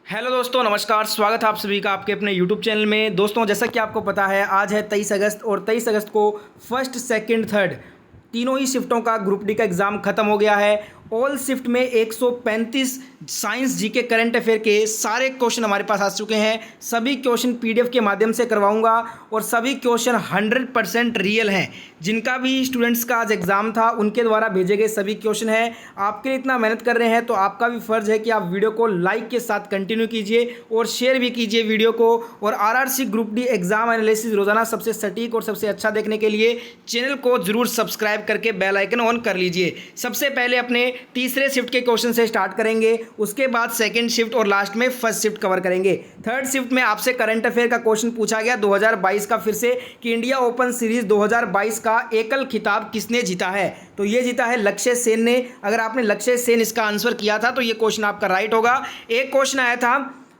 Hello दोस्तों, नमस्कार। स्वागत है आप सभी का आपके अपने यूट्यूब चैनल में। दोस्तों, जैसा कि आपको पता है, आज है 23 अगस्त और 23 अगस्त को फर्स्ट सेकंड थर्ड तीनों ही शिफ्टों का ग्रुप डी का एग्ज़ाम खत्म हो गया है। ऑल शिफ्ट में 135 साइंस जीके करंट अफेयर के सारे क्वेश्चन हमारे पास आ चुके हैं। सभी क्वेश्चन पीडीएफ के माध्यम से करवाऊंगा और सभी क्वेश्चन 100% रियल हैं। जिनका भी स्टूडेंट्स का आज एग्ज़ाम था उनके द्वारा भेजे गए सभी क्वेश्चन हैं। आपके लिए इतना मेहनत कर रहे हैं तो आपका भी फ़र्ज़ है कि आप वीडियो को लाइक के साथ कंटिन्यू कीजिए और शेयर भी कीजिए वीडियो को। और RRC group D exam analysis रोज़ाना सबसे सटीक और सबसे अच्छा देखने के लिए चैनल को ज़रूर सब्सक्राइब करके बेल आइकन ऑन कर लीजिए। सबसे पहले अपने तीसरे शिफ्ट के क्वेश्चन से स्टार्ट करेंगे, उसके बाद सेकंड शिफ्ट और लास्ट में फर्स्ट शिफ्ट कवर करेंगे। थर्ड शिफ्ट में आपसे करंट अफेयर का क्वेश्चन पूछा गया 2022 का फिर से कि इंडिया ओपन सीरीज 2022 का एकल खिताब किसने जीता है। तो ये जीता है लक्ष्य सेन ने। अगर आपने लक्ष्य सेन इसका आंसर किया था तो ये क्वेश्चन आपका राइट होगा। एक क्वेश्चन आया था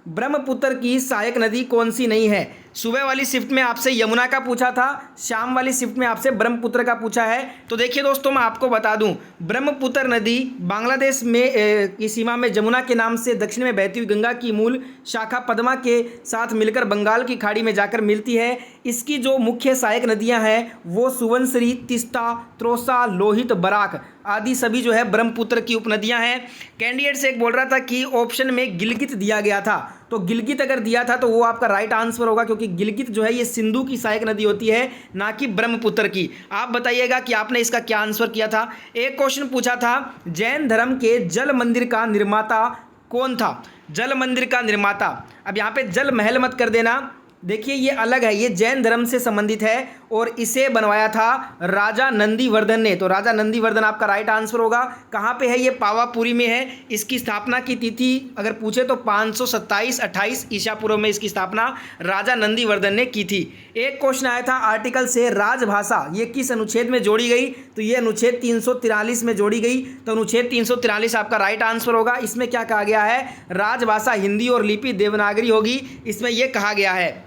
ब्रह्मपुत्र की सहायक नदी कौन सी नहीं है। सुबह वाली शिफ्ट में आपसे यमुना का पूछा था, शाम वाली शिफ्ट में आपसे ब्रह्मपुत्र का पूछा है। तो देखिए दोस्तों, मैं आपको बता दूं, ब्रह्मपुत्र नदी बांग्लादेश में की सीमा में जमुना के नाम से दक्षिण में बहती हुई गंगा की मूल शाखा पद्मा के साथ मिलकर बंगाल की खाड़ी में जाकर मिलती है। इसकी जो मुख्य सहायक नदियां हैं वो सुबनसिरी, तिस्ता, त्रोसा, लोहित, बराक आदि सभी जो है ब्रह्मपुत्र की उपनदियां हैं। कैंडिडेट से एक बोल रहा था कि ऑप्शन में गिलगित दिया गया था, तो गिलगित अगर दिया था तो वो आपका राइट आंसर होगा, क्योंकि गिलगित जो है ये सिंधु की सहायक नदी होती है, ना कि ब्रह्मपुत्र की। आप बताइएगा कि आपने इसका क्या आंसर किया था। एक क्वेश्चन पूछा था जैन धर्म के जल मंदिर का निर्माता कौन था। जल मंदिर का निर्माता, अब यहाँ पे जल महल मत कर देना, देखिए ये अलग है, ये जैन धर्म से संबंधित है और इसे बनवाया था राजा नंदीवर्धन ने। तो राजा नंदीवर्धन आपका राइट आंसर होगा। कहाँ पे है ये? पावापुरी में है। इसकी स्थापना की तिथि अगर पूछे तो 527-28 ईसा पूर्व में इसकी स्थापना राजा नंदीवर्धन ने की थी। एक क्वेश्चन आया था आर्टिकल से राजभाषा ये किस अनुच्छेद में जोड़ी गई। तो ये अनुच्छेद 343 में जोड़ी गई। तो अनुच्छेद 343 आपका राइट आंसर होगा। इसमें क्या कहा गया है? राजभाषा हिंदी और लिपि देवनागरी होगी, इसमें यह कहा गया है।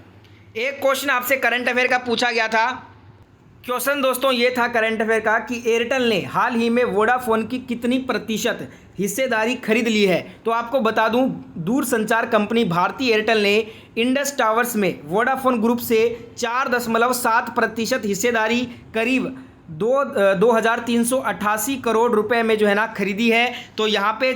एक क्वेश्चन आपसे करंट अफेयर का पूछा गया था। क्वेश्चन दोस्तों ये था करंट अफेयर का कि एयरटेल ने हाल ही में वोडाफोन की कितनी प्रतिशत हिस्सेदारी खरीद ली है। तो आपको बता दूं, दूरसंचार कंपनी भारती एयरटेल ने इंडस टावर्स में वोडाफोन ग्रुप से 4.7% हिस्सेदारी करीब 2,388 करोड़ रुपए में जो है ना खरीदी है। तो यहाँ पे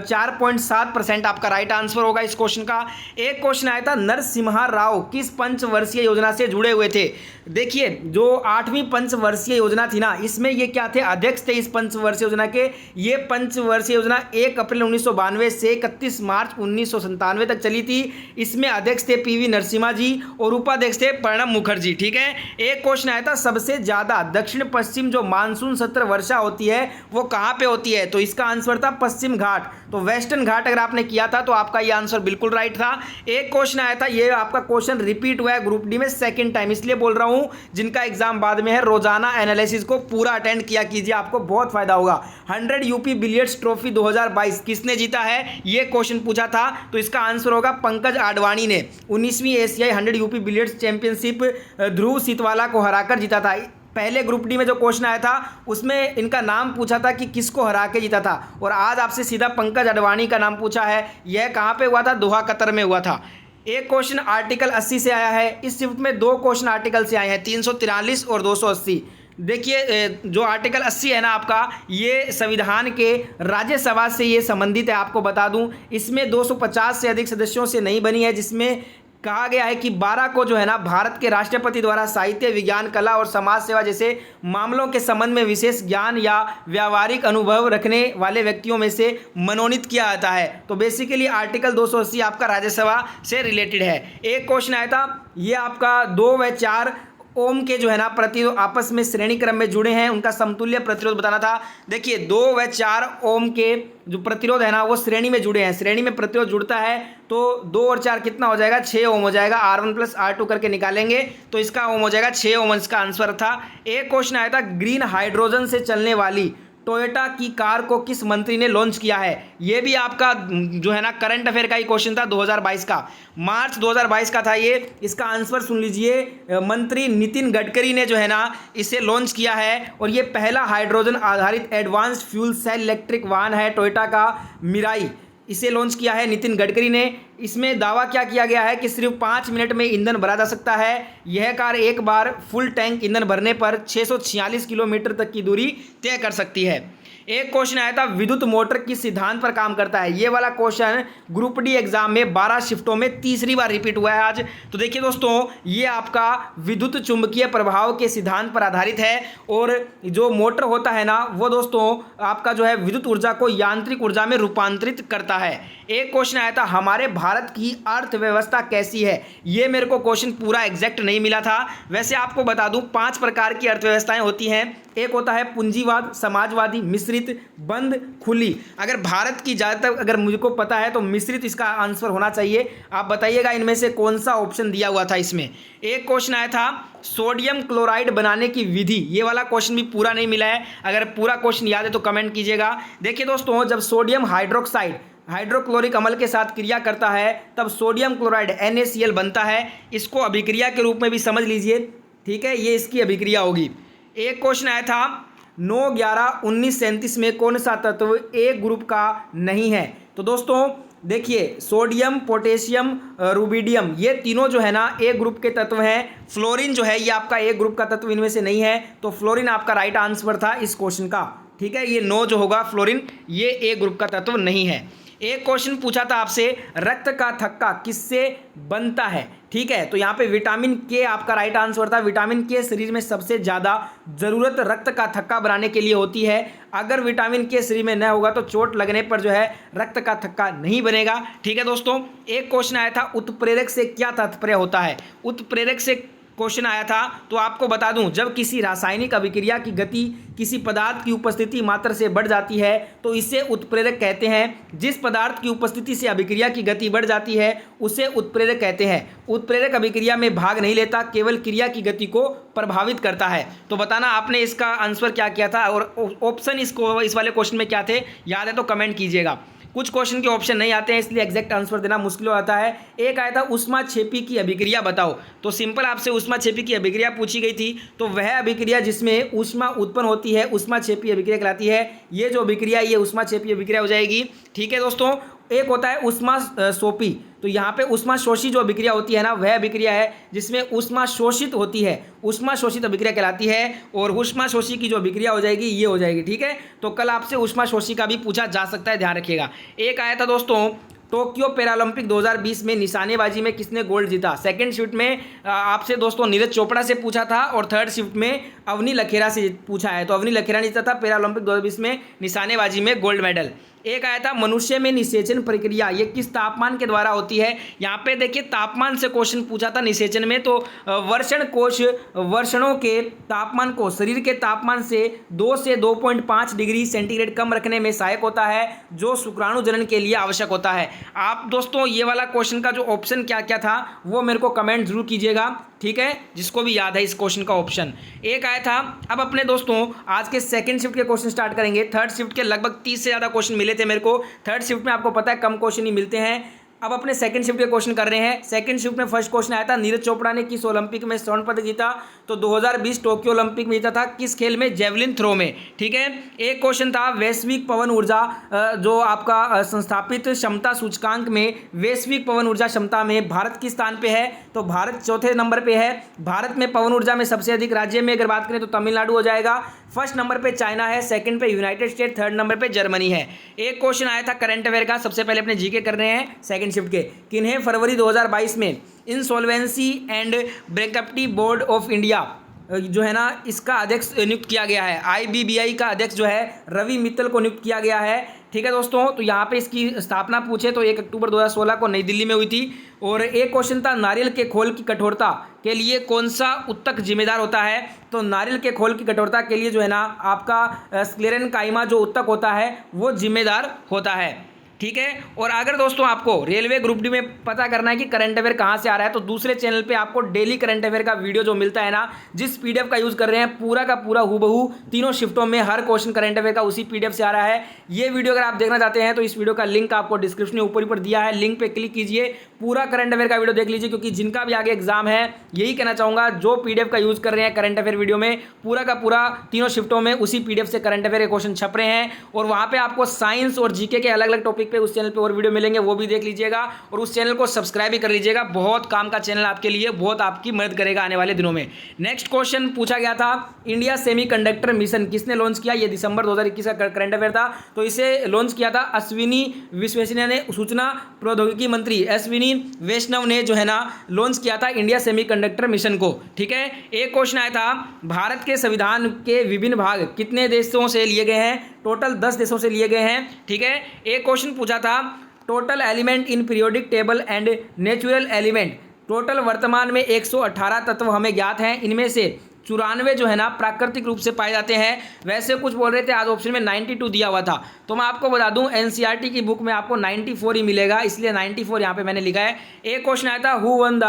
4.7% आपका राइट आंसर होगा इस क्वेश्चन का। एक क्वेश्चन आया था नरसिम्हा राव किस पंचवर्षीय योजना से जुड़े हुए थे। देखिए जो 8वीं पंचवर्षीय योजना थी ना, इसमें ये क्या थे? अध्यक्ष थे इस पंचवर्षीय योजना के। ये पंचवर्षीय योजना 1 अप्रैल 1992 से 31 मार्च 1997 तक चली थी। इसमें अध्यक्ष थे पीवी नरसिम्हा जी और उपाध्यक्ष थे प्रणब मुखर्जी। ठीक है। एक क्वेश्चन आया था सबसे ज़्यादा दक्षिण पश्चिम जो मानसून सत्र वर्षा होती है वो कहाँ पे होती है। तो इसका आंसर था पश्चिम घाट। तो वेस्टर्न घाट अगर आपने किया था तो आपका ये आंसर बिल्कुल राइट था। एक क्वेश्चन आया था, ये आपका क्वेश्चन रिपीट हुआ है ग्रुप डी में सेकंड टाइम, इसलिए बोल रहा हूं जिनका एग्जाम बाद में है रोजाना एनालिसिस को पूरा अटेंड किया कीजिए, आपको बहुत फायदा होगा। 100 यूपी बिलियर्ड्स ट्रॉफी 2022 किसने जीता है, ये क्वेश्चन पूछा था। तो इसका आंसर होगा पंकज आडवाणी ने। 19वीं एशियाई 100 यूपी बिलियर्ड्स चैंपियनशिप ध्रुव सीतवाला को हराकर जीता था। पहले ग्रुप डी में जो क्वेश्चन आया था उसमें इनका नाम पूछा था कि किसको हरा के जीता था, और आज आपसे सीधा पंकज आडवाणी का नाम पूछा है। यह कहाँ पे हुआ था? दोहा, कतर में हुआ था। एक क्वेश्चन आर्टिकल 80 से आया है। इस शिफ्ट में 2 क्वेश्चन आर्टिकल से आए हैं, 343 और 280। देखिए जो आर्टिकल 80 है ना आपका, ये संविधान के राज्यसभा से ये संबंधित है। आपको बता दूं इसमें 250 से अधिक सदस्यों से नहीं बनी है, जिसमें कहा गया है कि 12 को जो है ना भारत के राष्ट्रपति द्वारा साहित्य, विज्ञान, कला और समाज सेवा जैसे मामलों के संबंध में विशेष ज्ञान या व्यावहारिक अनुभव रखने वाले व्यक्तियों में से मनोनीत किया जाता है। तो बेसिकली आर्टिकल 280 आपका राज्यसभा से रिलेटेड है। एक क्वेश्चन आया था, ये आपका 2 व 4 ओम के जो है ना प्रतिरोध आपस में श्रेणी क्रम में जुड़े हैं, उनका समतुल्य प्रतिरोध बताना था। देखिए 2 व 4 ओम के जो प्रतिरोध है ना वो श्रेणी में जुड़े हैं, श्रेणी में प्रतिरोध जुड़ता है तो 2 और 4 कितना हो जाएगा? 6 ओम हो जाएगा। R1 + R2 करके निकालेंगे तो इसका ओम हो जाएगा 6 ओम, इसका आंसर था। एक क्वेश्चन आया था ग्रीन हाइड्रोजन से चलने वाली टोयोटा की कार को किस मंत्री ने लॉन्च किया है। ये भी आपका जो है ना करंट अफेयर का ही क्वेश्चन था, 2022 का, मार्च 2022 का था ये। इसका आंसर सुन लीजिए, मंत्री नितिन गडकरी ने जो है ना इसे लॉन्च किया है और ये पहला हाइड्रोजन आधारित एडवांस्ड फ्यूल सेल इलेक्ट्रिक वाहन है टोयोटा का मिराई। इसे लॉन्च किया है नितिन गडकरी ने। इसमें दावा क्या किया गया है कि सिर्फ 5 मिनट में ईंधन भरा जा सकता है। यह कार एक बार फुल टैंक ईंधन भरने पर 646 किलोमीटर तक की दूरी तय कर सकती है। एक क्वेश्चन आया था विद्युत मोटर किस सिद्धांत पर काम करता है। ये वाला क्वेश्चन ग्रुप डी एग्जाम में 12 शिफ्टों में तीसरी बार रिपीट हुआ है आज। तो देखिए दोस्तों, ये आपका विद्युत चुंबकीय प्रभाव के सिद्धांत पर आधारित है और जो मोटर होता है ना, वो दोस्तों आपका जो है विद्युत ऊर्जा को यांत्रिक ऊर्जा में रूपांतरित करता है। एक क्वेश्चन आया था हमारे भारत की अर्थव्यवस्था कैसी है। ये मेरे को क्वेश्चन पूरा एग्जैक्ट नहीं मिला था। वैसे आपको बता दूं 5 प्रकार की अर्थव्यवस्थाएं होती हैं। एक होता है पूंजीवाद, समाजवादी, मिश्रित, बंद, खुली। अगर भारत की ज़्यादातर अगर मुझको पता है तो मिश्रित इसका आंसर होना चाहिए। आप बताइएगा इनमें से कौन सा ऑप्शन दिया हुआ था इसमें। एक क्वेश्चन आया था सोडियम क्लोराइड बनाने की विधि। ये वाला क्वेश्चन भी पूरा नहीं मिला है। अगर पूरा क्वेश्चन याद है तो कमेंट कीजिएगा। देखिए दोस्तों, जब सोडियम हाइड्रोक्साइड हाइड्रोक्लोरिक अम्ल के साथ क्रिया करता है तब सोडियम क्लोराइड NaCl बनता है। इसको अभिक्रिया के रूप में भी समझ लीजिए, ठीक है, ये इसकी अभिक्रिया होगी। एक क्वेश्चन आया था 9-11-1937 में कौन सा तत्व ए ग्रुप का नहीं है। तो दोस्तों देखिए, सोडियम, पोटेशियम, रुबिडियम, ये तीनों जो है ना ए ग्रुप के तत्व हैं। फ्लोरीन जो है ये आपका ए ग्रुप का तत्व इनमें से नहीं है, तो फ्लोरीन आपका राइट आंसर था इस क्वेश्चन का, ठीक है। ये 9 जो होगा फ्लोरीन, ये ए ग्रुप का तत्व नहीं है। एक क्वेश्चन पूछा था आपसे रक्त का थक्का किससे बनता है, ठीक है। तो यहाँ पे विटामिन के आपका राइट आंसर था। विटामिन के शरीर में सबसे ज़्यादा ज़रूरत रक्त का थक्का बनाने के लिए होती है। अगर विटामिन के शरीर में न होगा तो चोट लगने पर जो है रक्त का थक्का नहीं बनेगा, ठीक है दोस्तों। एक क्वेश्चन आया था उत्प्रेरक से क्या तात्पर्य होता है। उत्प्रेरक से क्वेश्चन आया था, तो आपको बता दूं जब किसी रासायनिक अभिक्रिया की गति किसी पदार्थ की उपस्थिति मात्रा से बढ़ जाती है तो इसे उत्प्रेरक कहते हैं। जिस पदार्थ की उपस्थिति से अभिक्रिया की गति बढ़ जाती है उसे उत्प्रेरक कहते हैं। उत्प्रेरक अभिक्रिया में भाग नहीं लेता, केवल क्रिया की गति को प्रभावित करता है। तो बताना आपने इसका आंसर क्या किया था और ऑप्शन इस वाले क्वेश्चन में क्या थे, याद है तो कमेंट कीजिएगा। कुछ क्वेश्चन के ऑप्शन नहीं आते हैं इसलिए एग्जैक्ट आंसर देना मुश्किल हो जाता है। एक आया था ऊष्माक्षेपी की अभिक्रिया बताओ। तो सिंपल आपसे ऊष्माक्षेपी की अभिक्रिया पूछी गई थी, तो वह अभिक्रिया जिसमें ऊष्मा उत्पन्न होती है ऊष्माक्षेपी अभिक्रिया कहलाती है। ये जो अभिक्रिया ये ऊष्माक्षेपी अभिक्रिया हो जाएगी, ठीक है दोस्तों। एक होता है ऊष्मा शोषी, तो यहाँ पे ऊष्मा शोषी जो अभिक्रिया होती है ना, वह अभिक्रिया है जिसमें ऊष्मा शोषित होती है, ऊष्मा शोषित अभिक्रिया कहलाती है। और ऊष्मा शोषी की जो अभिक्रिया हो जाएगी ये हो जाएगी, ठीक है। तो कल आपसे ऊष्मा शोषी का भी पूछा जा सकता है, ध्यान रखिएगा। एक आया था दोस्तों टोक्यो पैरालंपिक 2020 में निशानेबाजी में किसने गोल्ड जीता। सेकंड शिफ्ट में आपसे दोस्तों नीरज चोपड़ा से पूछा था और थर्ड शिफ्ट में अवनी लखेरा से पूछा है। तो अवनी लखेरा ने जीता था पैरालंपिक 2020 में निशानेबाजी में गोल्ड मेडल। एक आया था मनुष्य में निषेचन प्रक्रिया ये किस तापमान के द्वारा होती है। यहाँ पे देखिए तापमान से क्वेश्चन पूछा था निषेचन में, तो वर्षण कोश वर्षणों के तापमान को शरीर के तापमान से 2 से 2.5 डिग्री सेंटीग्रेड कम रखने में सहायक होता है, जो शुक्राणु जनन के लिए आवश्यक होता है। आप दोस्तों ये वाला क्वेश्चन का जो ऑप्शन क्या क्या था वो मेरे को कमेंट जरूर कीजिएगा, ठीक है, जिसको भी याद है इस क्वेश्चन का ऑप्शन। एक आया था, अब अपने दोस्तों आज के सेकंड शिफ्ट के क्वेश्चन स्टार्ट करेंगे। थर्ड शिफ्ट के लगभग 30 से ज़्यादा क्वेश्चन मिले थे मेरे को। थर्ड शिफ्ट में आपको पता है कम क्वेश्चन ही मिलते हैं। अब अपने सेकंड शिफ्ट के क्वेश्चन कर रहे हैं। सेकंड शिफ्ट में फर्स्ट क्वेश्चन आया था नीरज चोपड़ा ने किस ओलंपिक में स्वर्ण पदक जीता। तो 2020 टोक्यो ओलंपिक में जीता था, किस खेल में, जेवलिन थ्रो में, ठीक है। एक क्वेश्चन था वैश्विक पवन ऊर्जा जो आपका संस्थापित क्षमता सूचकांक में वैश्विक पवन ऊर्जा क्षमता में भारत किस स्थान पे है। तो भारत चौथे नंबर पे है। भारत में पवन ऊर्जा में सबसे अधिक राज्य में अगर बात करें तो तमिलनाडु हो जाएगा। फर्स्ट नंबर पे चाइना है, सेकंड पे यूनाइटेड स्टेट, थर्ड नंबर पे जर्मनी है। एक क्वेश्चन आया था करंट अफेयर का, सबसे पहले अपने जीके कर रहे हैं सेकंड शिफ्ट के। किन्हें फरवरी 2022 में insolvency and bankruptcy board of India जो है ना इसका अध्यक्ष नियुक्त किया गया है। IBBI का अध्यक्ष जो है रवि मित्तल को नियुक्त किया गया है, ठीक है दोस्तों। तो यहाँ पे इसकी स्थापना पूछे तो 1 अक्टूबर 2016 को नई दिल्ली में हुई थी। और एक क्वेश्चन था नारियल के खोल की कठोरता के लिए कौन सा उत्तक जिम्मेदार होता है। तो नारियल के खोल की कठोरता के लिए जो है ना आपका स्क्लेरेनकाइमा जो उत्तक होता है वो जिम्मेदार होता है, ठीक है। और अगर दोस्तों आपको रेलवे ग्रुप डी में पता करना है कि करंट अफेयर कहाँ से आ रहा है तो दूसरे चैनल पे आपको डेली करंट अफेयर का वीडियो जो मिलता है ना, जिस PDF का यूज़ कर रहे हैं पूरा का पूरा हूबहू तीनों शिफ्टों में हर क्वेश्चन करंट अफेयर का उसी PDF से आ रहा है। ये वीडियो अगर आप देखना चाहते हैं तो इस वीडियो का लिंक आपको डिस्क्रिप्शन में ऊपर दिया है, लिंक पर क्लिक कीजिए, पूरा करंट अफेयर का वीडियो देख लीजिए। क्योंकि जिनका भी आगे एग्जाम है यही कहना चाहूँगा, जो PDF का यूज़ कर रहे हैं करंट अफेयर वीडियो में पूरा का पूरा तीनों शिफ्टों में उसी PDF से करंट अफेयर के क्वेश्चन छप रहे हैं। और वहाँ पर आपको साइंस और GK के अलग अलग टॉपिक टॉपिक पे उस चैनल पे और वीडियो मिलेंगे, वो भी देख लीजिएगा और उस चैनल को सब्सक्राइब भी कर लीजिएगा। बहुत काम का चैनल आपके लिए, बहुत आपकी मदद करेगा आने वाले दिनों में। नेक्स्ट क्वेश्चन पूछा गया था, इंडिया सेमीकंडक्टर मिशन किसने लॉन्च किया? ये दिसंबर 2021 का करंट अफेयर था। तो इसे लॉन्च किया था अश्विनी विश्वसनीय ने, सूचना प्रौद्योगिकी मंत्री अश्विनी वैष्णव ने जो है ना लॉन्च किया था इंडिया सेमीकंडक्टर मिशन को। ठीक है, एक क्वेश्चन आया था, भारत के संविधान के विभिन्न भाग कितने देशों से लिए गए हैं? टोटल 10 देशों से लिए गए हैं। ठीक है, एक क्वेश्चन पूछा था, total element in periodic table and natural element, total वर्तमान में 118 तत्व हमें ज्ञात हैं, इनमें से 94 जो है ना प्राकृतिक रूप से पाए जाते हैं। वैसे कुछ बोल रहे थे, आज ऑप्शन में 92 दिया हुआ था, तो मैं आपको बता दूं एनसीईआरटी की बुक में आपको 94 ही मिलेगा, इसलिए 94 यहाँ पे मैंने लिखा है। एक क्वेश्चन आया था, who one the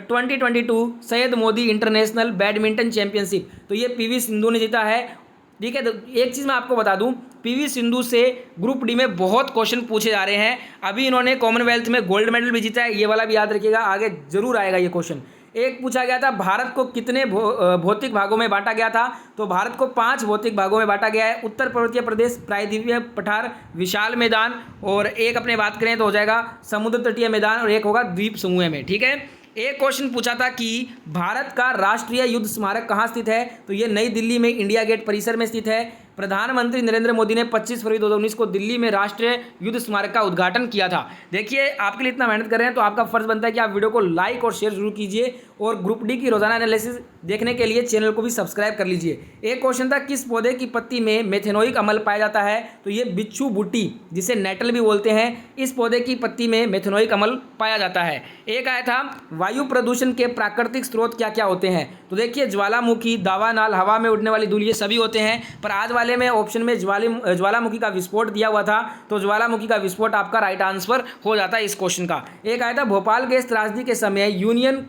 2022 Syed Modi international badminton championship? तो ये पीवी सिंधु ने जीता है। ठीक है, तो एक चीज़ मैं आपको बता दूं, पीवी सिंधु से ग्रुप डी में बहुत क्वेश्चन पूछे जा रहे हैं। अभी इन्होंने कॉमनवेल्थ में गोल्ड मेडल भी जीता है, ये वाला भी याद रखिएगा, आगे जरूर आएगा ये क्वेश्चन। एक पूछा गया था, भारत को कितने भौतिक भागों में बांटा गया था? तो भारत को 5 भौतिक भागों में बांटा गया है। उत्तर पर्वतीय प्रदेश, प्रायद्वीपीय पठार, विशाल मैदान, और एक अपने बात करें तो हो जाएगा समुद्र तटीय मैदान, और एक होगा द्वीप समूह में। ठीक है, एक क्वेश्चन पूछा था कि भारत का राष्ट्रीय युद्ध स्मारक कहाँ स्थित है? तो ये नई दिल्ली में इंडिया गेट परिसर में स्थित है। प्रधानमंत्री नरेंद्र मोदी ने 25 फरवरी 2019 को दिल्ली में राष्ट्रीय युद्ध स्मारक का उद्घाटन किया था। देखिए, आपके लिए इतना मेहनत कर रहे हैं तो आपका फर्ज बनता है कि आप वीडियो को लाइक और शेयर जरूर कीजिए, और ग्रुप डी की रोजाना एनालिसिस देखने के लिए चैनल को भी सब्सक्राइब कर लीजिए। एक क्वेश्चन था, किस पौधे की पत्ती में मेथेनोइक अम्ल पाया जाता है? तो ये बिच्छू बूटी, जिसे नेटल भी बोलते हैं, इस पौधे की पत्ती में मेथेनोइक अम्ल पाया जाता है। एक आया था, वायु प्रदूषण के प्राकृतिक स्रोत क्या क्या होते हैं? तो देखिए, ज्वालामुखी, दावानल, हवा में उड़ने वाली धूल, ये सभी होते हैं। पर आज वाले में ऑप्शन में ज्वालामुखी का विस्फोट दिया हुआ था, तो ज्वालामुखी का विस्फोट आपका राइट आंसर हो जाता है इस क्वेश्चन का। एक आया था, भोपाल गैस त्रासदी के समय यूनियन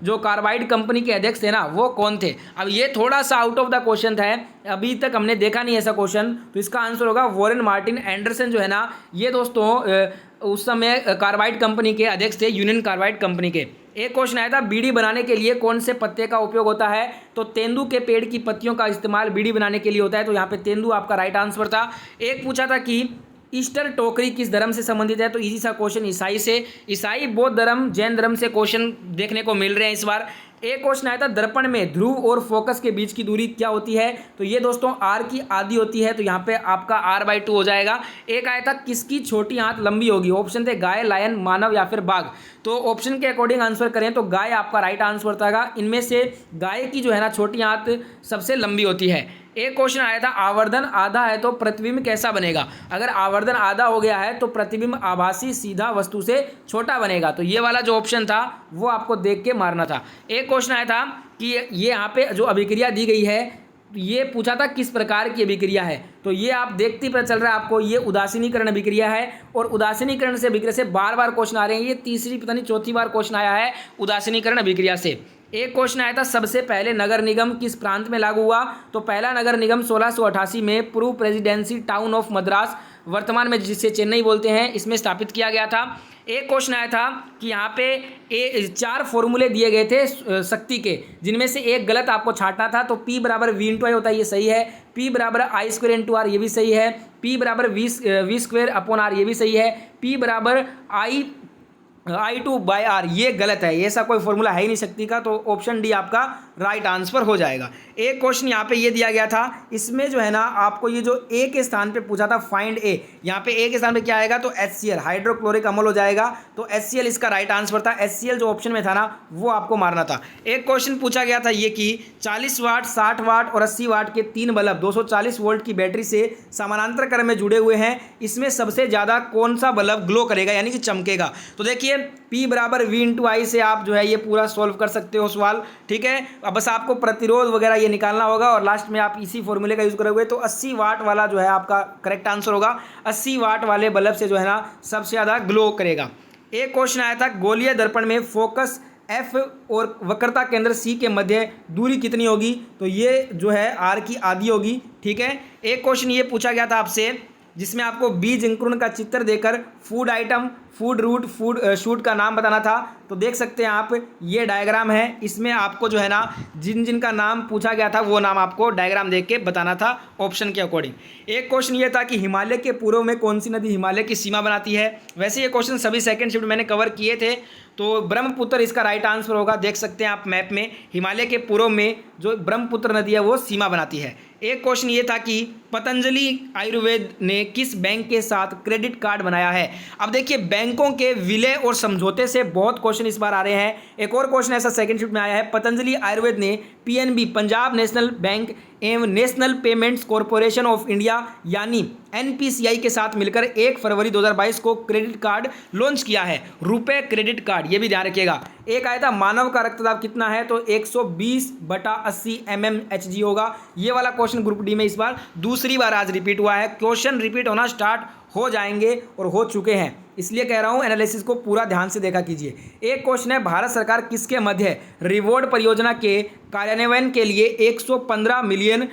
जो कार्बाइड कंपनी के अध्यक्ष थे ना, वो कौन थे? अब ये थोड़ा सा आउट ऑफ द क्वेश्चन था, अभी तक हमने देखा नहीं ऐसा क्वेश्चन, तो इसका आंसर होगा वॉरेन मार्टिन एंडरसन जो है ना, ये दोस्तों उस समय कार्बाइड कंपनी के अध्यक्ष थे, यूनियन कार्बाइड कंपनी के। एक क्वेश्चन आया था, बीड़ी बनाने के लिए कौन से पत्ते का उपयोग होता है? तो तेंदू के पेड़ की पत्तियों का इस्तेमाल बीड़ी बनाने के लिए होता है, तो यहाँ पे तेंदू आपका राइट आंसर था। एक पूछा था कि ईस्टर टोकरी किस धर्म से संबंधित है? तो इजी सा क्वेश्चन, ईसाई से। ईसाई, बौद्ध धर्म, जैन धर्म से क्वेश्चन देखने को मिल रहे हैं इस बार। एक क्वेश्चन आया था, दर्पण में ध्रुव और फोकस के बीच की दूरी क्या होती है? तो ये दोस्तों आर की आधी होती है, तो यहाँ पे आपका r/2 हो जाएगा। एक आया था, किसकी छोटी आंत लंबी होगी? ऑप्शन थे गाय, लायन, मानव या फिर बाघ। तो ऑप्शन के अकॉर्डिंग आंसर करें तो गाय आपका राइट आंसर था। इनमें से गाय की जो है ना छोटी आंत सबसे लंबी होती है। एक क्वेश्चन आया था, आवर्धन आधा है तो प्रतिबिंब कैसा बनेगा? अगर आवर्धन आधा हो गया है तो प्रतिबिंब आभासी सीधा वस्तु से छोटा बनेगा, तो ये वाला जो ऑप्शन था वो आपको देख के मारना था। एक क्वेश्चन आया था कि ये यहाँ पे जो अभिक्रिया दी गई है, ये पूछा था किस प्रकार की अभिक्रिया है? तो ये आप देखते ही पता चल रहा है आपको, ये उदासीनीकरण अभिक्रिया है, और उदासीनीकरण से अभिक्रिया से बार बार क्वेश्चन आ रहे हैं, ये तीसरी पता नहीं चौथी बार क्वेश्चन आया है उदासीनीकरण अभिक्रिया से। एक क्वेश्चन आया था, सबसे पहले नगर निगम किस प्रांत में लागू हुआ? तो पहला नगर निगम 1688 में पूर्व प्रेसिडेंसी टाउन ऑफ मद्रास, वर्तमान में जिसे चेन्नई बोलते हैं, इसमें स्थापित किया गया था। एक क्वेश्चन आया था कि यहाँ पे 4 फॉर्मूले दिए गए थे शक्ति के, जिनमें से एक गलत आपको छांटना था। तो P बराबर V/I होता है, ये सही है। P बराबर I² R, ये भी सही है। P बराबर V² ये भी सही है। P बराबर I/2/R, ये गलत है, ऐसा कोई फॉर्मूला है ही नहीं शक्ति का, तो ऑप्शन डी आपका राइट आंसर हो जाएगा। एक क्वेश्चन यहाँ पे ये दिया गया था, इसमें जो है ना आपको ये जो ए के स्थान पे पूछा था फाइंड ए, यहाँ पे ए के स्थान पे क्या आएगा? तो HCl, हाइड्रोक्लोरिक अम्ल हो जाएगा, तो HCl इसका राइट आंसर था। HCl जो ऑप्शन में था ना वो आपको मारना था। एक क्वेश्चन पूछा गया था ये कि 40 वाट, 60 वाट और 80 वाट के 3 बल्ब 240 वोल्ट की बैटरी से समानांतर क्रम में जुड़े हुए हैं, इसमें सबसे ज़्यादा कौन सा बल्ब ग्लो करेगा, यानी कि चमकेगा? तो देखिए, P बराबर V/I से आप जो है ये पूरा सॉल्व कर सकते हो सवाल। ठीक है, अब बस आपको प्रतिरोध वगैरह ये निकालना होगा, और लास्ट में आप इसी फॉर्मूले का यूज़ करोगे तो 80 वाट वाला जो है आपका करेक्ट आंसर होगा। 80 वाट वाले बल्ब से जो है ना सबसे ज़्यादा ग्लो करेगा। एक क्वेश्चन आया था, गोलीय दर्पण में फोकस F और वक्रता केंद्र C के मध्य दूरी कितनी होगी? तो ये जो है R की आधी होगी। ठीक है, एक क्वेश्चन ये पूछा गया था आपसे जिसमें आपको बीज अंकुरण का चित्र देकर food item, food root, food shoot का नाम बताना था। तो देख सकते हैं आप, ये डायग्राम है, इसमें आपको जो है ना जिन जिन का नाम पूछा गया था वो नाम आपको डायग्राम देख के बताना था ऑप्शन के अकॉर्डिंग। एक क्वेश्चन ये था कि हिमालय के पूर्व में कौन सी नदी हिमालय की सीमा बनाती है। वैसे ये क्वेश्चन सभी सेकंड शिफ्ट मैंने कवर किए थे, तो ब्रह्मपुत्र इसका राइट आंसर होगा। देख सकते हैं आप मैप में, हिमालय के पूर्व में जो ब्रह्मपुत्र नदी है वो सीमा बनाती है। एक क्वेश्चन ये था कि पतंजलि आयुर्वेद ने किस बैंक के साथ क्रेडिट कार्ड बनाया है। अब देखिए, बैंकों के विलय और समझौते से बहुत क्वेश्चन इस बार आ रहे हैं। एक और क्वेश्चन ऐसा सेकंड शिफ्ट में आया है, पतंजलि आयुर्वेद ने पीएनबी, पंजाब नेशनल बैंक एवं national payments corporation of India यानी एनपीसीआई के साथ मिलकर 1 फरवरी 2022 को क्रेडिट कार्ड लॉन्च किया है, रुपए क्रेडिट कार्ड, ये भी ध्यान रखिएगा। एक आया था मानव का रक्तदाब कितना है, तो 120/80 mmHg होगा। ये वाला क्वेश्चन ग्रुप डी में इस बार दूसरी बार आज रिपीट हुआ है। क्वेश्चन रिपीट होना स्टार्ट हो जाएंगे और हो चुके हैं, इसलिए कह रहा हूं एनालिसिस को पूरा ध्यान से देखा कीजिए। एक क्वेश्चन है, भारत सरकार किसके मध्य रिवॉर्ड परियोजना के कार्यान्वयन के लिए $115 मिलियन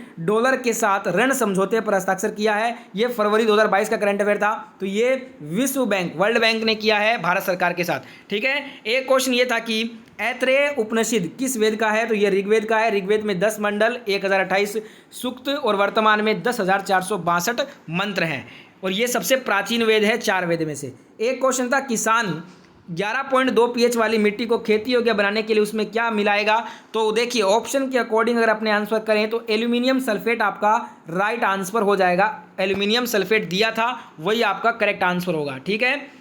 के साथ ऋण समझौते पर हस्ताक्षर किया है। ये फरवरी 2022 का करंट अफेयर था। तो ये विश्व बैंक, वर्ल्ड बैंक ने किया है भारत सरकार के साथ, ठीक है। एक क्वेश्चन ये था कि ऐत्रेय उपनिषद किस वेद का है, तो ये ऋग्वेद का है। ऋग्वेद में 10 मंडल, 1028 सूक्त और वर्तमान में 10,462 मंत्र हैं, और ये सबसे प्राचीन वेद है 4 वेद में से। एक क्वेश्चन था, किसान 11.2 pH वाली मिट्टी को खेती योग्य बनाने के लिए उसमें क्या मिलाएगा। तो देखिए, ऑप्शन के अकॉर्डिंग अगर अपने आंसर करें तो एल्यूमिनियम सल्फेट आपका राइट आंसर हो जाएगा। एल्यूमिनियम सल्फेट दिया था, वही आपका करेक्ट आंसर होगा, ठीक है।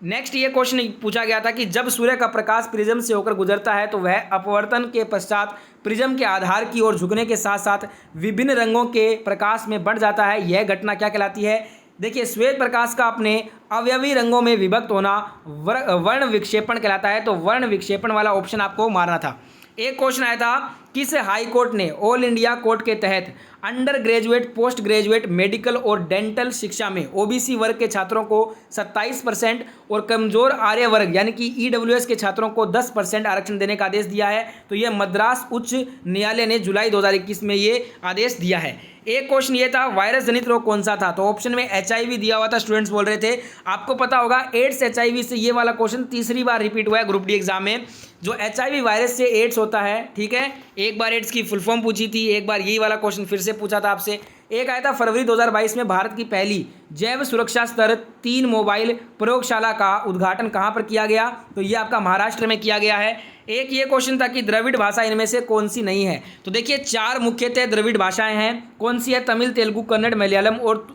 नेक्स्ट ये क्वेश्चन पूछा गया था कि जब सूर्य का प्रकाश प्रिज्म से होकर गुजरता है तो वह अपवर्तन के पश्चात प्रिज्म के आधार की ओर झुकने के साथ साथ विभिन्न रंगों के प्रकाश में बढ़ जाता है। यह घटना क्या कहलाती है। देखिए, श्वेत प्रकाश का अपने अवयवी रंगों में विभक्त होना वर्ण विक्षेपण कहलाता है। तो वर्ण विक्षेपण वाला ऑप्शन आपको मारना था। एक क्वेश्चन आया था, किस हाई कोर्ट ने ऑल इंडिया कोर्ट के तहत under graduate, post graduate, medical और डेंटल शिक्षा में ओबीसी वर्ग के छात्रों को 27% और कमजोर आर्य वर्ग यानी कि ईडब्ल्यूएस के छात्रों को 10% आरक्षण देने का आदेश दिया है। तो यह मद्रास उच्च न्यायालय ने जुलाई 2021 में ये आदेश दिया है। एक क्वेश्चन ये था, वायरस जनित रोग कौन सा था। तो ऑप्शन में HIV दिया हुआ था, स्टूडेंट्स बोल रहे थे। आपको पता होगा एड्स HIV से ये वाला क्वेश्चन तीसरी बार रिपीट हुआ है ग्रुप डी एग्जाम में। जो HIV वायरस से एड्स होता है, ठीक है। एक बार एड्स की फुल फॉर्म पूछी थी, एक बार यही वाला क्वेश्चन फिर से पूछा था आपसे। एक आया था फरवरी 2022 में भारत की पहली जैव सुरक्षा स्तर 3 मोबाइल प्रयोगशाला का उद्घाटन कहाँ पर किया गया। तो ये आपका महाराष्ट्र में किया गया है। एक ये क्वेश्चन था कि द्रविड़ भाषा इनमें से कौन सी नहीं है। तो देखिए, 4 मुख्यतः द्रविड़ भाषाएं हैं। कौन सी है, तमिल, तेलुगु, कन्नड़, मलयालम और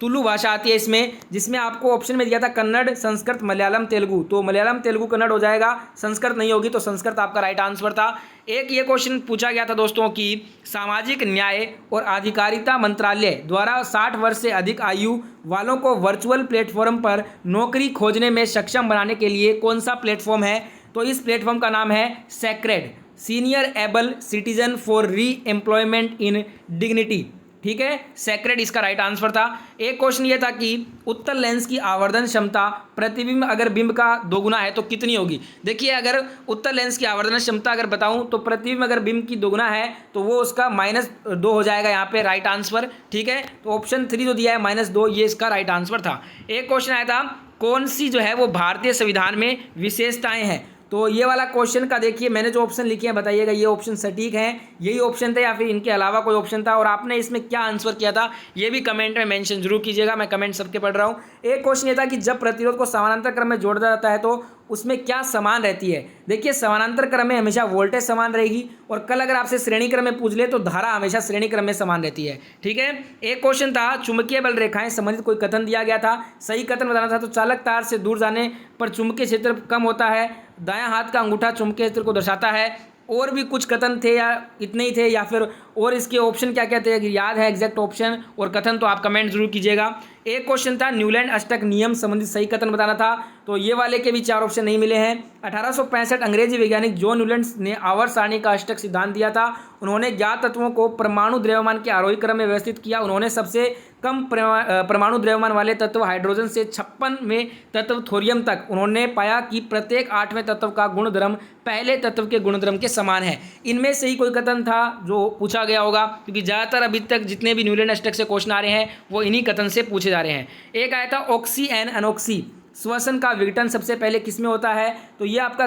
तुलु भाषा आती है इसमें, जिसमें आपको ऑप्शन में दिया था कन्नड़, संस्कृत, मलयालम, तेलुगु। तो मलयालम, तेलुगु, कन्नड़ हो जाएगा, संस्कृत नहीं होगी, तो संस्कृत आपका राइट आंसर था। एक ये क्वेश्चन पूछा गया था दोस्तों कि सामाजिक न्याय और अधिकारिता मंत्रालय द्वारा 60 वर्ष से अधिक आयु वालों को वर्चुअल प्लेटफॉर्म पर नौकरी खोजने में सक्षम बनाने के लिए कौन सा प्लेटफॉर्म है। तो इस प्लेटफॉर्म का नाम है sacred, senior able citizen for री एम्प्लॉयमेंट इन डिग्निटी, ठीक है। सेक्रेड इसका राइट आंसर था। एक क्वेश्चन ये था कि उत्तल लेंस की आवर्धन क्षमता प्रतिबिंब अगर बिंब का दोगुना है तो कितनी होगी। देखिए, अगर उत्तल लेंस की आवर्धन क्षमता अगर बताऊं तो प्रतिबिंब अगर बिंब की दोगुना है तो वो उसका -2 हो जाएगा यहाँ पे राइट आंसर, ठीक है। तो ऑप्शन 3 जो दिया है -2, ये इसका राइट आंसर था। एक क्वेश्चन आया था, कौन सी जो है वो भारतीय संविधान में विशेषताएं हैं। तो ये वाला क्वेश्चन का देखिए, मैंने जो ऑप्शन लिखे हैं बताइएगा ये ऑप्शन सटीक हैं, यही ऑप्शन थे या फिर इनके अलावा कोई ऑप्शन था, और आपने इसमें क्या आंसर किया था ये भी कमेंट में मेंशन जरूर कीजिएगा। मैं कमेंट सबके पढ़ रहा हूँ। एक क्वेश्चन ये था कि जब प्रतिरोध को समानांतर क्रम में जोड़ा जाता है तो उसमें क्या समान रहती है। देखिए, समानांतर क्रम में हमेशा वोल्टेज समान रहेगी, और कल अगर आपसे श्रेणी क्रम में पूछ ले तो धारा हमेशा श्रेणी क्रम में समान रहती है, ठीक है। एक क्वेश्चन था, चुंबकीय बल रेखाएं संबंधित कोई कथन दिया गया था, सही कथन बताना था। तो चालक तार से दूर जाने पर चुंबकीय क्षेत्र कम होता है, दायां हाथ का अंगूठा चुंबकीय क्षेत्र को दर्शाता है, और भी कुछ कथन थे या इतने ही थे, या फिर और इसके ऑप्शन क्या क्या थे, याद है एग्जैक्ट ऑप्शन और कथन तो आप कमेंट जरूर कीजिएगा। एक क्वेश्चन था, न्यूलैंड अष्टक नियम संबंधित सही कथन बताना था। तो ये वाले के भी 4 ऑप्शन नहीं मिले हैं। 1865 अंग्रेजी वैज्ञानिक जॉन न्यूलैंड ने आवर्त सारणी का अष्टक सिद्धांत दिया था। उन्होंने ज्ञात तत्वों को परमाणु द्रव्यमान के आरोही क्रम में व्यवस्थित किया। उन्होंने सबसे कम परमाणु द्रव्यमान वाले तत्व हाइड्रोजन से 56वें तत्व थोरियम तक उन्होंने पाया कि प्रत्येक 8वें तत्व का गुणधर्म पहले तत्व के गुणधर्म के समान है। इनमें से ही कोई कथन था जो पूछा गया होगा, क्योंकि ज़्यादातर अभी तक जितने भी न्यूलैंड अष्टक से क्वेश्चन आ रहे हैं वो इन्हीं कथन से पूछे जा रहे हैं। एक आया था ऑक्सी एन अनोक्सी श्वसन का विघटन सबसे पहले किसमें होता है, तो ये आपका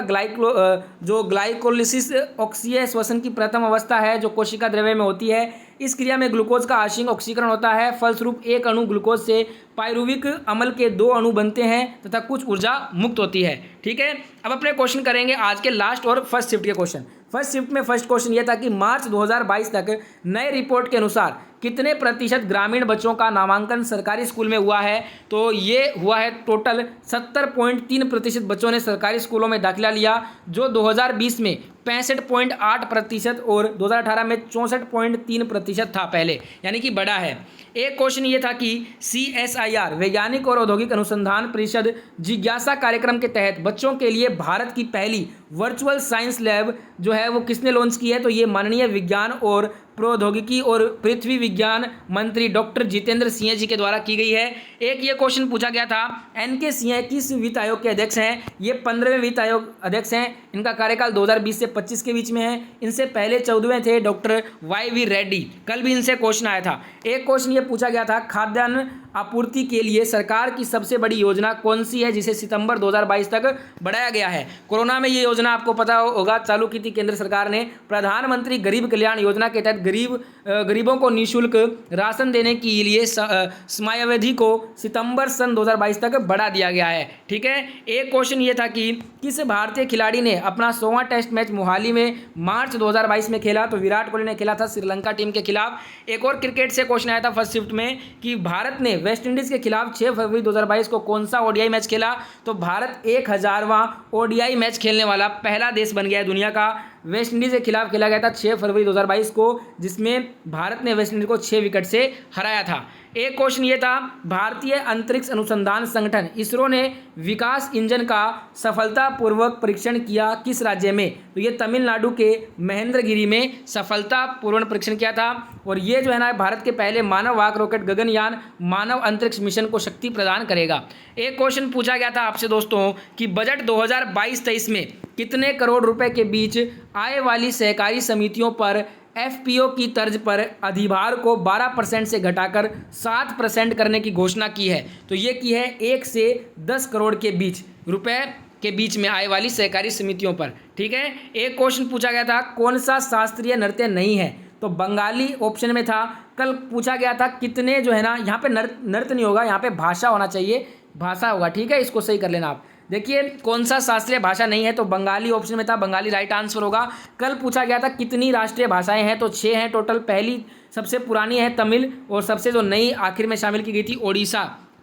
जो ग्लाइकोलिसिस ऑक्सीय श्वसन की प्रथम अवस्था है जो कोशिका द्रव्य में होती है। इस क्रिया में ग्लूकोज का आंशिक ऑक्सीकरण होता है, फलस्वरूप एक अणु ग्लूकोज से पायरुविक अम्ल के 2 अणु बनते हैं तथा कुछ ऊर्जा मुक्त होती है। ठीक है, अब अपने क्वेश्चन करेंगे आज के लास्ट और फर्स्ट शिफ्ट के क्वेश्चन। फर्स्ट शिफ्ट में फर्स्ट क्वेश्चन ये था कि मार्च 2022 तक नए रिपोर्ट के अनुसार कितने प्रतिशत ग्रामीण बच्चों का नामांकन सरकारी स्कूल में हुआ है, तो ये हुआ है टोटल 70.3% बच्चों ने सरकारी स्कूलों में दाखिला लिया, जो 2020 में 65.8% और 2018 में 64.3% था पहले, यानी कि बड़ा है। एक क्वेश्चन ये था कि CSIR वैज्ञानिक और औद्योगिक अनुसंधान परिषद जिज्ञासा कार्यक्रम के तहत बच्चों के लिए भारत की पहली वर्चुअल साइंस लैब जो है वो किसने लॉन्च की है, तो ये माननीय विज्ञान और प्रौद्योगिकी और पृथ्वी विज्ञान मंत्री डॉक्टर जितेंद्र सिंह जी के द्वारा की गई है। एक ये क्वेश्चन पूछा गया था, NK सिंह किस वित्त आयोग के अध्यक्ष हैं, ये 15वें वित्त आयोग अध्यक्ष हैं, इनका कार्यकाल 2020 से 25 के बीच में है। इनसे पहले 14वें थे डॉक्टर YV रेड्डी, कल भी इनसे क्वेश्चन आया था। एक क्वेश्चन ये पूछा गया था, खाद्यान्न आपूर्ति के लिए सरकार की सबसे बड़ी योजना कौन सी है जिसे सितंबर 2022 तक बढ़ाया गया है। कोरोना में ये योजना आपको पता होगा चालू की थी केंद्र सरकार ने, प्रधानमंत्री गरीब कल्याण योजना के तहत गरीबों को निःशुल्क राशन देने के लिए समयावधि को सितंबर सन 2022 तक बढ़ा दिया गया है। ठीक है, एक क्वेश्चन ये था कि किस भारतीय खिलाड़ी ने अपना 100वां टेस्ट मैच मोहाली में मार्च 2022 में खेला, तो विराट कोहली ने खेला था श्रीलंका टीम के खिलाफ। एक और क्रिकेट से क्वेश्चन आया था फर्स्ट शिफ्ट में कि भारत ने वेस्ट इंडीज के खिलाफ 6 फरवरी 2022 को कौन सा ODI मैच खेला, तो भारत 1000वां ODI मैच खेलने वाला पहला देश बन गया है दुनिया का। वेस्ट इंडीज़ के खिलाफ खेला गया था 6 फरवरी 2022 को, जिसमें भारत ने वेस्ट इंडीज को 6 विकेट से हराया था। एक क्वेश्चन ये था, भारतीय अंतरिक्ष अनुसंधान संगठन इसरो ने विकास इंजन का सफलतापूर्वक परीक्षण किया किस राज्य में, तो ये तमिलनाडु के महेंद्रगिरी में सफलतापूर्वक परीक्षण किया था। और ये जो है ना भारत के पहले मानव वाहक रॉकेट गगनयान मानव अंतरिक्ष मिशन को शक्ति प्रदान करेगा। एक क्वेश्चन पूछा गया था आपसे दोस्तों कि बजट 2022-23 में कितने करोड़ रुपए के बीच आय वाली सहकारी समितियों पर FPO की तर्ज पर अधिभार को 12% से घटाकर 7% करने की घोषणा की है, तो ये की है 1 से 10 करोड़ के बीच रुपए के बीच में आय वाली सहकारी समितियों पर। ठीक है, एक क्वेश्चन पूछा गया था, कौन सा शास्त्रीय नृत्य नहीं है, तो बंगाली ऑप्शन में था। कल पूछा गया था कितने जो है ना, यहाँ पे नृत्य नहीं होगा, यहाँ पे भाषा होना चाहिए, भाषा होगा। ठीक है, इसको सही कर लेना आप। देखिए कौन सा शास्त्रीय भाषा नहीं है, तो बंगाली ऑप्शन में था, बंगाली राइट आंसर होगा। कल पूछा गया था कितनी राष्ट्रीय भाषाएं हैं, तो 6 हैं टोटल। पहली सबसे पुरानी है तमिल, और सबसे जो नई आखिर में शामिल की गई थी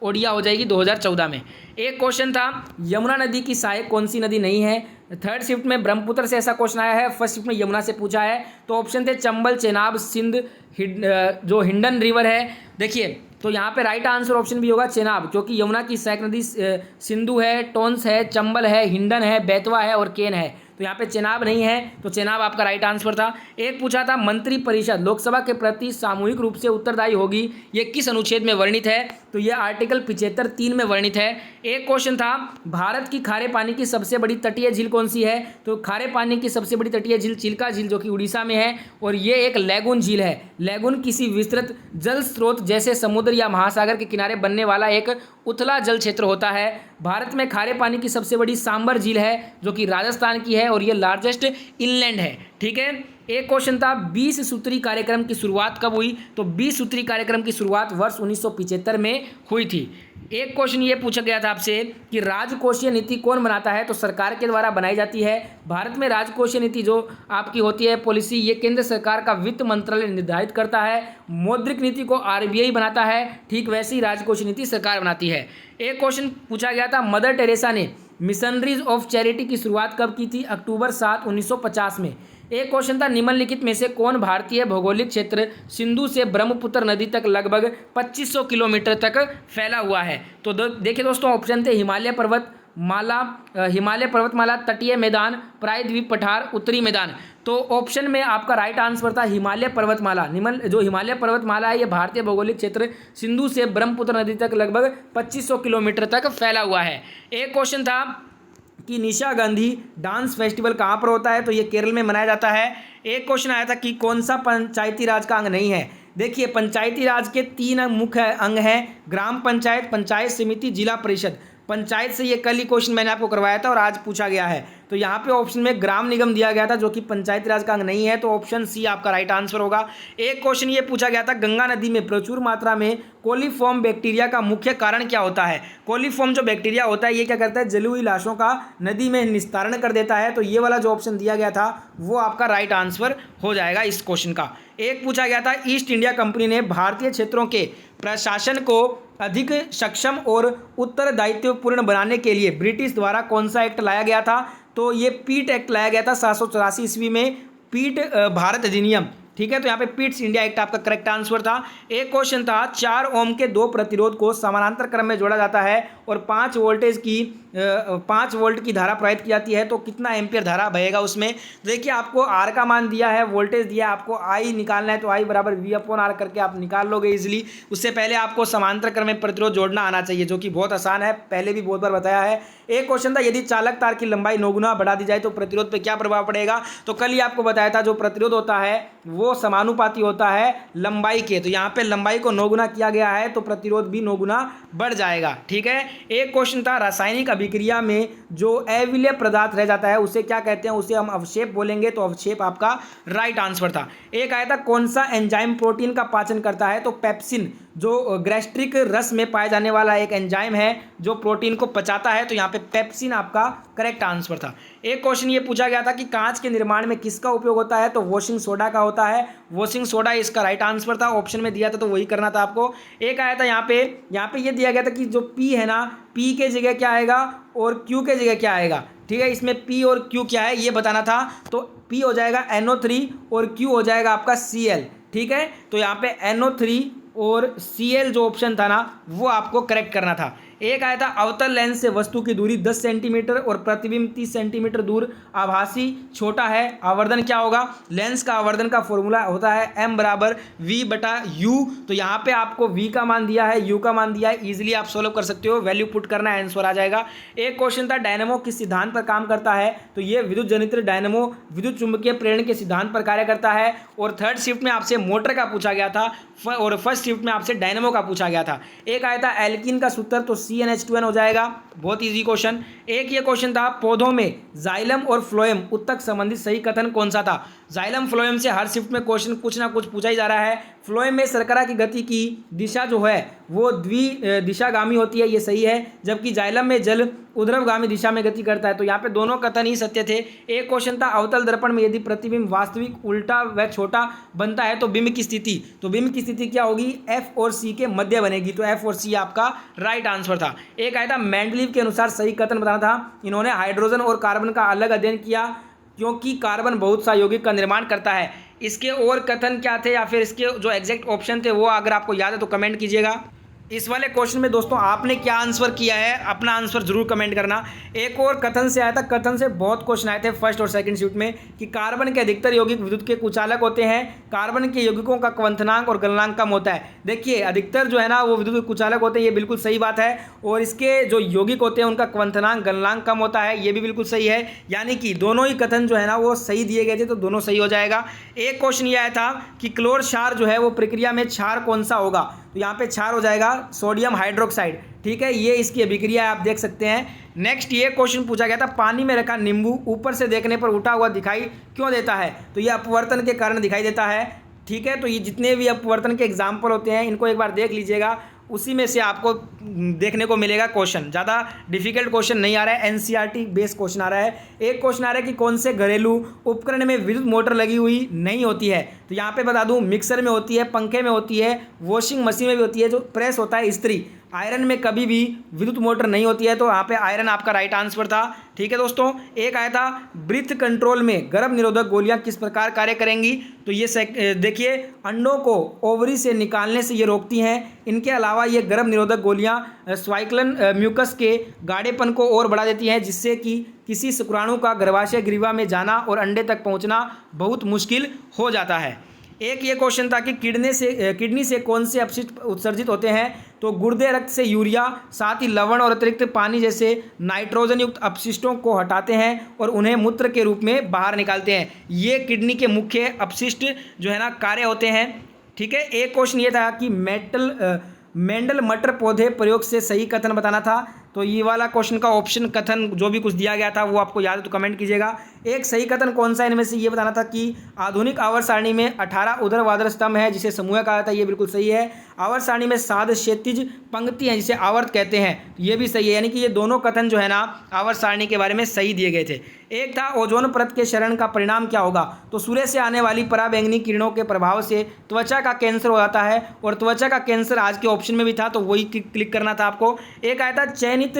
ओडिया हो जाएगी 2014 में। एक क्वेश्चन था, यमुना नदी की सहायक कौन सी नदी नहीं है। थर्ड शिफ्ट में ब्रह्मपुत्र से ऐसा क्वेश्चन आया है, फर्स्ट शिफ्ट में यमुना से पूछा है। तो ऑप्शन थे चंबल, चेनाब, सिंध, जो हिंडन रिवर है। देखिए तो यहाँ पे राइट आंसर ऑप्शन भी होगा चेनाब, क्योंकि यमुना की सहायक नदी सिंधु है, टोंस है, चंबल है, हिंडन है, बेतवा है और केन है। तो यहाँ पे चेनाब नहीं है, तो चेनाब आपका राइट आंसर था। एक पूछा था, मंत्री परिषद लोकसभा के प्रति सामूहिक रूप से उत्तरदायी होगी, ये किस अनुच्छेद में वर्णित है, तो ये आर्टिकल 75(3) में वर्णित है। एक क्वेश्चन था, भारत की खारे पानी की सबसे बड़ी तटीय झील कौन सी है, तो खारे पानी की सबसे बड़ी तटीय झील चिल्का झील जो कि उड़ीसा में है, और ये एक लैगून झील है। लैगून किसी विस्तृत जल स्रोत जैसे समुद्र या महासागर के किनारे बनने वाला एक उथला जल क्षेत्र होता है। भारत में खारे पानी की सबसे बड़ी सांबर झील है जो कि राजस्थान की है, और ये लार्जेस्ट इनलैंड है। ठीक है, एक क्वेश्चन था, 20 सूत्री कार्यक्रम की शुरुआत कब हुई, तो 20 सूत्री कार्यक्रम की शुरुआत वर्ष 1975 में हुई थी। एक क्वेश्चन ये पूछा गया था आपसे कि राजकोषीय नीति कौन बनाता है, तो सरकार के द्वारा बनाई जाती है। भारत में राजकोषीय नीति जो आपकी होती है पॉलिसी, ये केंद्र सरकार का वित्त मंत्रालय निर्धारित करता है। मौद्रिक नीति को RBI बनाता है, ठीक वैसी ही राजकोषीय नीति सरकार बनाती है। एक क्वेश्चन पूछा गया था, मदर टेरेसा ने मिशनरीज ऑफ चैरिटी की शुरुआत कब की थी, अक्टूबर 7, 1950 में। एक क्वेश्चन था, निम्नलिखित में से कौन भारतीय भौगोलिक क्षेत्र सिंधु से ब्रह्मपुत्र नदी तक लगभग 2500 किलोमीटर तक फैला हुआ है, तो देखिए दोस्तों ऑप्शन थे हिमालय पर्वतमाला, तटीय मैदान, प्रायद्वीप पठार, उत्तरी मैदान। तो ऑप्शन में आपका राइट आंसर था हिमालय पर्वतमाला। जो हिमालय पर्वतमाला है ये भारतीय भौगोलिक क्षेत्र सिंधु से ब्रह्मपुत्र नदी तक लगभग 2500 किलोमीटर तक फैला हुआ है। एक क्वेश्चन था, कि निशा गांधी डांस फेस्टिवल कहाँ पर होता है, तो ये केरल में मनाया जाता है। एक क्वेश्चन आया था कि कौन सा पंचायती राज का अंग नहीं है। देखिए पंचायती राज के 3 मुख्य अंग हैं, ग्राम पंचायत, पंचायत समिति, जिला परिषद। पंचायत से ये कल ही क्वेश्चन मैंने आपको करवाया था और आज पूछा गया है। तो यहाँ पे ऑप्शन में ग्राम निगम दिया गया था जो कि पंचायती राज का अंग नहीं है, तो ऑप्शन सी आपका राइट आंसर होगा। एक क्वेश्चन ये पूछा गया था, गंगा नदी में प्रचुर मात्रा में कोलीफॉर्म बैक्टीरिया का मुख्य कारण क्या होता है। कोलीफॉर्म जो बैक्टीरिया होता है ये क्या करता है, जली हुई लाशों का नदी में निस्तारण कर देता है। तो ये वाला जो ऑप्शन दिया गया था वो आपका राइट आंसर हो जाएगा इस क्वेश्चन का। एक पूछा गया था, ईस्ट इंडिया कंपनी ने भारतीय क्षेत्रों के प्रशासन को अधिक सक्षम और उत्तरदायित्वपूर्ण बनाने के लिए ब्रिटिश द्वारा कौन सा एक्ट लाया गया था, तो ये पीट एक्ट लाया गया था 784 ईस्वी में, पीट भारत अधिनियम। ठीक है, तो यहाँ पे पीट्स इंडिया एक्ट आपका करेक्ट आंसर था। एक क्वेश्चन था, 4 ओम के 2 प्रतिरोध को समानांतर क्रम में जोड़ा जाता है और 5 वोल्ट की धारा प्रवाहित की जाती है, तो कितना एम्पियर धारा बहेगा उसमें। देखिए आपको आर का मान दिया है, वोल्टेज दिया है, आपको आई निकालना है, तो आई बराबर V/R करके आप निकाल लोगे इजिली। उससे पहले आपको समांतर क्रम में प्रतिरोध जोड़ना आना चाहिए, जो कि बहुत आसान है, पहले भी बहुत बार बताया है। एक क्वेश्चन था, यदि चालक तार की लंबाई 9 गुना बढ़ा दी जाए तो प्रतिरोध पे क्या प्रभाव पड़ेगा, तो कल ही आपको बताया था जो प्रतिरोध होता है वो समानुपाती होता है लंबाई के। तो यहाँ पे लंबाई को 9 गुना किया गया है तो प्रतिरोध भी 9 गुना बढ़ जाएगा। ठीक है, एक क्वेश्चन था, रासायनिक अभिक्रिया में जो अविलेय पदार्थ रह जाता है उसे क्या कहते हैं, उसे हम अवक्षेप बोलेंगे, तो अवक्षेप आपका राइट आंसर था। एक आया था, कौन सा एंजाइम प्रोटीन का पाचन करता है, तो पेप्सिन जो गैस्ट्रिक रस में पाया जाने वाला एक एंजाइम है जो प्रोटीन को पचाता है, तो यहाँ पे पेप्सिन आपका करेक्ट आंसर था। एक क्वेश्चन ये पूछा गया था कि कांच के निर्माण में किसका उपयोग होता है, तो वॉशिंग सोडा का होता है, वॉशिंग सोडा इसका राइट आंसर था, ऑप्शन में दिया था तो वही करना था आपको। एक आया था यहाँ पे ये दिया गया था कि जो P है ना, P के जगह क्या आएगा और Q के जगह क्या आएगा। ठीक है, इसमें P और Q क्या है ये बताना था, तो P हो जाएगा NO3 और Q हो जाएगा आपका Cl। ठीक है, तो यहाँ पे NO3 और Cl जो ऑप्शन था ना वो आपको करेक्ट करना था। एक आया था, अवतल लेंस से वस्तु की दूरी 10 सेंटीमीटर और प्रतिबिंब 30 सेंटीमीटर दूर, आभासी छोटा है, आवर्धन क्या होगा। लेंस का आवर्धन का फॉर्मूला होता है m बराबर V/U। तो यहाँ पे आपको V का मान दिया है, U का मान दिया है, इजीली आप सोल्व कर सकते हो, वैल्यू पुट करना है, आंसर आ जाएगा। एक क्वेश्चन था, डायनेमो किस सिद्धांत पर काम करता है, तो ये विद्युत जनित डायनेमो विद्युत चुंबकीय प्रेरण के सिद्धांत पर कार्य करता है। और थर्ड शिफ्ट में आपसे मोटर का पूछा गया था और फर्स्ट शिफ्ट में आपसे डायनेमो का पूछा गया था। एक आया था, एल्कीन का सूत्र, तो CnH2n हो जाएगा, बहुत इजी क्वेश्चन। एक ये क्वेश्चन था, पौधों में जाइलम और फ्लोएम उत्तक संबंधित सही कथन कौन सा था। जाइलम फ्लोएम से हर शिफ्ट में क्वेश्चन कुछ ना कुछ पूछा ही जा रहा है। फ्लोएम में शर्करा की गति की दिशा जो है वो दिशागामी होती है, ये सही है, जबकि जाइलम में जल ऊर्ध्वगामी दिशा में गति करता है। तो यहाँ पे दोनों कथन ही सत्य थे। एक क्वेश्चन था, अवतल दर्पण में यदि प्रतिबिंब वास्तविक, उल्टा व छोटा बनता है तो बिंब की स्थिति, तो बिंब की स्थिति क्या होगी, F और C के मध्य बनेगी, तो F और C आपका राइट आंसर था। एक आया था, मेंडलीव के अनुसार सही कथन बताना था। इन्होंने हाइड्रोजन और कार्बन का अलग अध्ययन किया क्योंकि कार्बन बहुत सा यौगिक का निर्माण करता है। इसके और कथन क्या थे या फिर इसके जो एग्जैक्ट ऑप्शन थे वो अगर आपको याद है तो कमेंट कीजिएगा। इस वाले क्वेश्चन में दोस्तों आपने क्या आंसर किया है, अपना आंसर जरूर कमेंट करना। एक और कथन से आया था, कथन से बहुत क्वेश्चन आए थे फर्स्ट और सेकंड शिफ्ट में, कि कार्बन के अधिकतर यौगिक विद्युत के कुचालक होते हैं, कार्बन के यौगिकों का क्वंथनांक और गलनांक कम होता है। देखिए अधिकतर जो है ना वो विद्युत के कुचालक होते हैं, ये बिल्कुल सही बात है, और इसके जो यौगिक होते हैं उनका क्वंथनांक गलनांक कम होता है, ये भी बिल्कुल सही है। यानी कि दोनों ही कथन जो है ना वो सही दिए गए थे, तो दोनों सही हो जाएगा। एक क्वेश्चन ये आया था कि क्लोर क्षार जो है वो प्रक्रिया में क्षार कौन सा होगा, तो यहाँ पे क्षार हो जाएगा सोडियम हाइड्रोक्साइड। ठीक है, ये इसकी अभिक्रिया आप देख सकते हैं। नेक्स्ट ये क्वेश्चन पूछा गया था, पानी में रखा नींबू ऊपर से देखने पर उठा हुआ दिखाई क्यों देता है, तो ये अपवर्तन के कारण दिखाई देता है। ठीक है, तो ये जितने भी अपवर्तन के एग्जाम्पल होते हैं इनको एक बार देख लीजिएगा, उसी में से आपको देखने को मिलेगा क्वेश्चन। ज़्यादा डिफिकल्ट क्वेश्चन नहीं आ रहा है, NCERT बेस्ड क्वेश्चन आ रहा है। एक क्वेश्चन आ रहा है कि कौन से घरेलू उपकरण में विद्युत मोटर लगी हुई नहीं होती है, तो यहाँ पे बता दूँ मिक्सर में होती है, पंखे में होती है, वॉशिंग मशीन में भी होती है, जो प्रेस होता है इस्त्री, आयरन में कभी भी विद्युत मोटर नहीं होती है, तो यहाँ पे आयरन आपका राइट आंसर था। ठीक है दोस्तों, एक आया था, ब्रीथ कंट्रोल में गर्भ निरोधक गोलियां किस प्रकार कार्य करेंगी, तो ये देखिए अंडों को ओवरी से निकालने से ये रोकती हैं। इनके अलावा ये गर्भ निरोधक गोलियां स्वाइक्लन म्यूकस के गाढ़ेपन को और बढ़ा देती हैं, जिससे कि किसी शुक्राणु का गर्भाशय ग्रीवा में जाना और अंडे तक पहुंचना बहुत मुश्किल हो जाता है। एक ये क्वेश्चन था कि किडनी से कौन से अपशिष्ट उत्सर्जित होते हैं, तो गुर्दे रक्त से यूरिया, साथ ही लवण और अतिरिक्त पानी जैसे नाइट्रोजन युक्त अपशिष्टों को हटाते हैं और उन्हें मूत्र के रूप में बाहर निकालते हैं। ये किडनी के मुख्य अपशिष्ट जो है ना कार्य होते हैं। ठीक है, एक क्वेश्चन ये था कि मेंडल मटर पौधे प्रयोग से सही कथन बताना था, तो ये वाला क्वेश्चन का ऑप्शन कथन जो भी कुछ दिया गया था वो आपको याद है तो कमेंट कीजिएगा। एक सही कथन कौन सा इनमें से ये बताना था कि आधुनिक आवर्त सारणी में 18 ऊर्ध्वाधर स्तंभ है जिसे समूह कहा जाता है, ये बिल्कुल सही है। आवर्त सारणी में 7 क्षैतिज पंक्ति हैं जिसे आवर्त कहते हैं, ये भी सही है। यानी कि ये दोनों कथन जो है ना आवर्त सारणी के बारे में सही दिए गए थे। एक था ओजोन परत के क्षरण का परिणाम क्या होगा, तो सूर्य से आने वाली पराबैंगनी किरणों के प्रभाव से त्वचा का कैंसर हो जाता है, और त्वचा का कैंसर आज के ऑप्शन में भी था तो वही क्लिक करना था आपको। एक आया था चयनित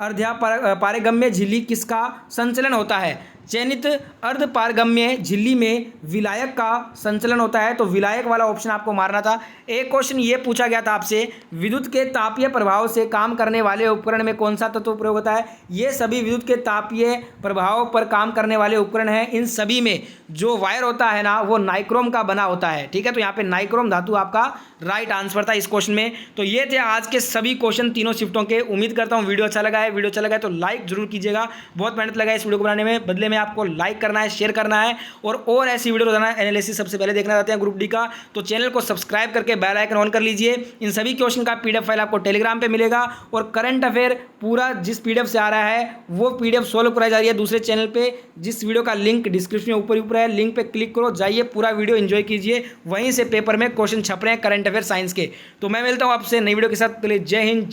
अर्ध्या पारगम्य झिल्ली किसका संचलन होता है, चयनित अर्ध पारगम्य झिल्ली में विलायक का संचलन होता है, तो विलायक वाला ऑप्शन आपको मारना था। एक क्वेश्चन ये पूछा गया था आपसे, विद्युत के तापीय प्रभाव से काम करने वाले उपकरण में कौन सा तत्व प्रयोग होता है, ये सभी विद्युत के तापीय प्रभाव पर काम करने वाले उपकरण हैं। इन सभी में जो वायर होता है ना वो नाइक्रोम का बना होता है। ठीक है, तो यहाँ पे नाइक्रोम धातु आपका राइट आंसर था इस क्वेश्चन में। तो ये थे आज के सभी क्वेश्चन तीनों शिफ्टों के। उम्मीद करता हूँ वीडियो अच्छा लगा है। वीडियो अच्छा लगा है तो लाइक जरूर कीजिएगा, बहुत मेहनत लगा है इस वीडियो को बनाने में। बदले में आपको लाइक करना है, शेयर करना है, और ऐसी वीडियो रोजाना एनालिसिस सबसे पहले देखना चाहते हैं ग्रुप डी का, तो चैनल को सब्सक्राइब करके बेल आइकन ऑन कर लीजिए। इन सभी क्वेश्चन का पीडीएफ फाइल आपको टेलीग्राम पे मिलेगा, और करंट अफेयर पूरा जिस पीडीएफ से आ रहा है वो पीडीएफ सोल्व कराई जा रही है दूसरे चैनल पे, जिस वीडियो का लिंक डिस्क्रिप्शन में ऊपर है, लिंक पे क्लिक करो, जाइए पूरा वीडियो एंजॉय कीजिए। वहीं से पेपर में क्वेश्चन छप रहे हैं करंट अफेयर साइंस के। तो मैं मिलता हूँ आपसे नई वीडियो के साथ, जय हिंद।